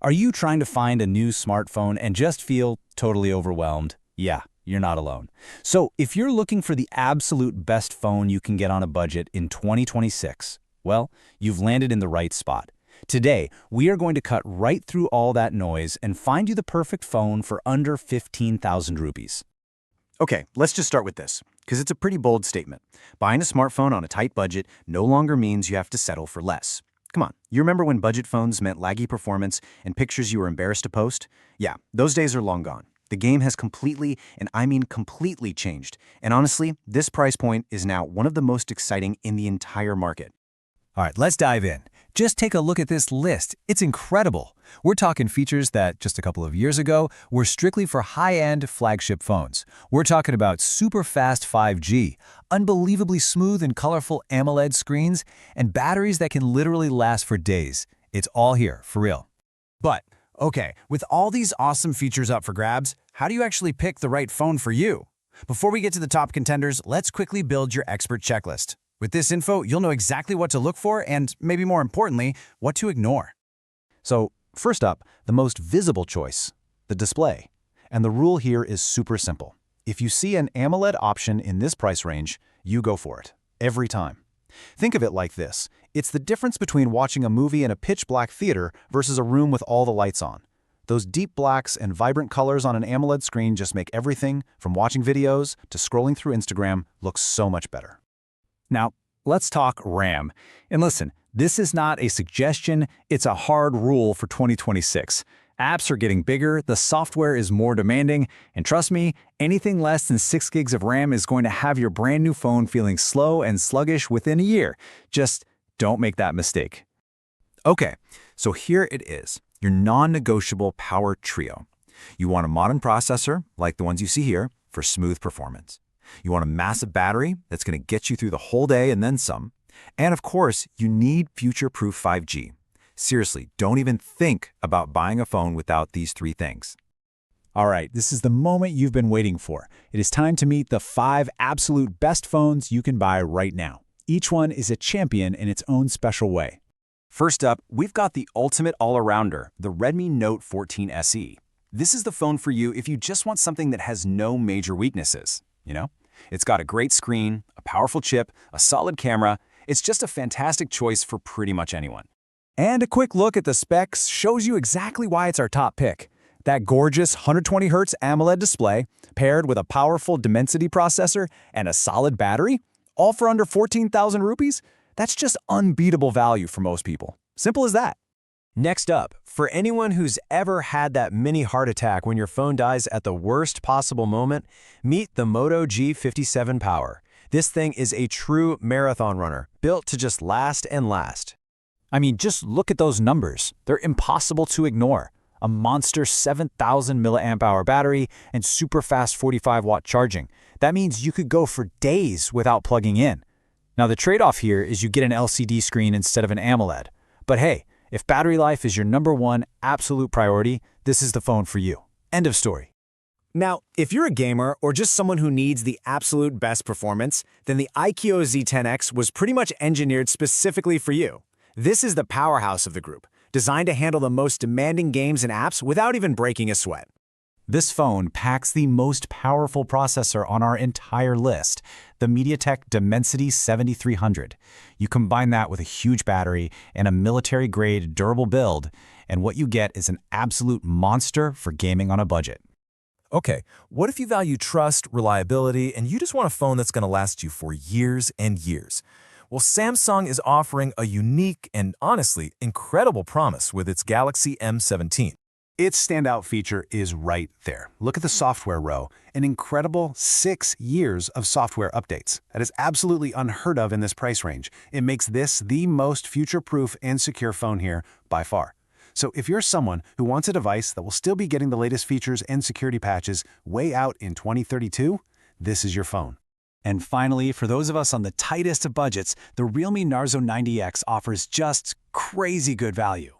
Are you trying to find a new smartphone and just feel totally overwhelmed? Yeah, you're not alone. So if you're looking for the absolute best phone you can get on a budget in 2026, well, you've landed in the right spot. Today, we are going to cut right through all that noise and find you the perfect phone for under 15,000 rupees. Okay, let's just start with this, because it's a pretty bold statement. Buying a smartphone on a tight budget no longer means you have to settle for less. Come on, you remember when budget phones meant laggy performance and pictures you were embarrassed to post? Yeah, those days are long gone. The game has completely, and I mean completely changed. And honestly, this price point is now one of the most exciting in the entire market. All right, let's dive in. Just take a look at this list. It's incredible. We're talking features that just a couple of years ago were strictly for high-end flagship phones. We're talking about super fast 5G, unbelievably smooth and colorful AMOLED screens, and batteries that can literally last for days. It's all here, for real. But, okay, with all these awesome features up for grabs, how do you actually pick the right phone for you? Before we get to the top contenders, let's quickly build your expert checklist. With this info, you'll know exactly what to look for and, maybe more importantly, what to ignore. So, first up, the most visible choice, the display. And the rule here is super simple. If you see an AMOLED option in this price range, you go for it, every time. Think of it like this. It's the difference between watching a movie in a pitch-black theater versus a room with all the lights on. Those deep blacks and vibrant colors on an AMOLED screen just make everything, from watching videos to scrolling through Instagram, look so much better. Now, let's talk RAM. And listen, this is not a suggestion, it's a hard rule for 2026. Apps are getting bigger, the software is more demanding, and trust me, anything less than 6 gigs of RAM is going to have your brand new phone feeling slow and sluggish within a year. Just don't make that mistake. Okay, so here it is, your non-negotiable power trio. You want a modern processor, like the ones you see here, for smooth performance. You want a massive battery that's going to get you through the whole day and then some. And of course, you need future-proof 5G. Seriously, don't even think about buying a phone without these 3 things. All right, this is the moment you've been waiting for. It is time to meet the 5 absolute best phones you can buy right now. Each one is a champion in its own special way. First up, we've got the ultimate all-arounder, the Redmi Note 14 SE. This is the phone for you if you just want something that has no major weaknesses. You know, it's got a great screen, a powerful chip, a solid camera. It's just a fantastic choice for pretty much anyone. And a quick look at the specs shows you exactly why it's our top pick. That gorgeous 120Hz AMOLED display, paired with a powerful Dimensity processor and a solid battery, all for under 14,000 rupees? That's just unbeatable value for most people. Simple as that. Next up, for anyone who's ever had that mini heart attack when your phone dies at the worst possible moment, meet the Moto G57 Power. This thing is a true marathon runner, built to just last and last. I mean, just look at those numbers. They're impossible to ignore. A monster 7,000 mAh battery and super fast 45-watt charging. That means you could go for days without plugging in. Now, the trade-off here is you get an LCD screen instead of an AMOLED. But hey, if battery life is your number 1 absolute priority, this is the phone for you. End of story. Now, if you're a gamer or just someone who needs the absolute best performance, then the iQOO Z10X was pretty much engineered specifically for you. This is the powerhouse of the group, designed to handle the most demanding games and apps without even breaking a sweat. This phone packs the most powerful processor on our entire list, the MediaTek Dimensity 7300. You combine that with a huge battery and a military-grade durable build, and what you get is an absolute monster for gaming on a budget. Okay, what if you value trust, reliability, and you just want a phone that's going to last you for years and years? Well, Samsung is offering a unique and honestly incredible promise with its Galaxy M17. Its standout feature is right there. Look at the software row, an incredible 6 years of software updates. That is absolutely unheard of in this price range. It makes this the most future-proof and secure phone here by far. So if you're someone who wants a device that will still be getting the latest features and security patches way out in 2032, this is your phone. And finally, for those of us on the tightest of budgets, the Realme Narzo 90X offers just crazy good value.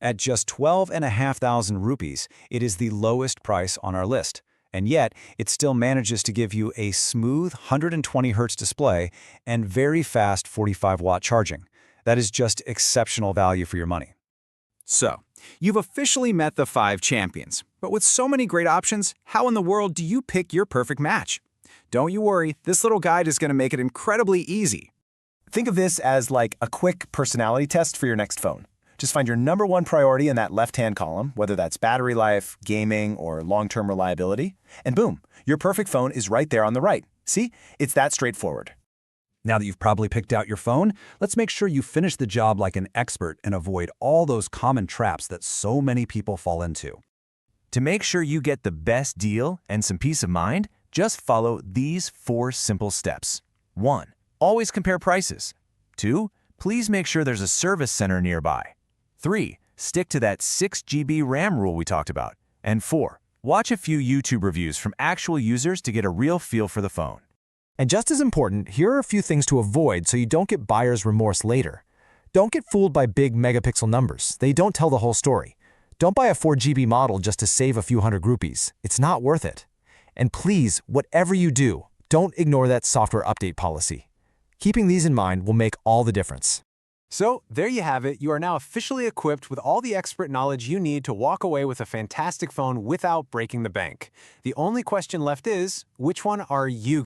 At just 12,500 rupees, it is the lowest price on our list. And yet, it still manages to give you a smooth 120Hz display and very fast 45-watt charging. That is just exceptional value for your money. So, You've officially met the 5 champions. But with so many great options, how in the world do you pick your perfect match? Don't you worry, this little guide is going to make it incredibly easy. Think of this as like a quick personality test for your next phone. Just find your #1 priority in that left-hand column, whether that's battery life, gaming, or long-term reliability, and boom, your perfect phone is right there on the right. See? It's that straightforward. Now that you've probably picked out your phone, let's make sure you finish the job like an expert and avoid all those common traps that so many people fall into. To make sure you get the best deal and some peace of mind, just follow these 4 simple steps. 1. Always compare prices. 2. Please make sure there's a service center nearby. 3. Stick to that 6 GB RAM rule we talked about. And 4. Watch a few YouTube reviews from actual users to get a real feel for the phone. And just as important, here are a few things to avoid so you don't get buyer's remorse later. Don't get fooled by big megapixel numbers. They don't tell the whole story. Don't buy a 4 GB model just to save a few hundred rupees. It's not worth it. And please, whatever you do, don't ignore that software update policy. Keeping these in mind will make all the difference. So, there you have it. You are now officially equipped with all the expert knowledge you need to walk away with a fantastic phone without breaking the bank. The only question left is, which one are you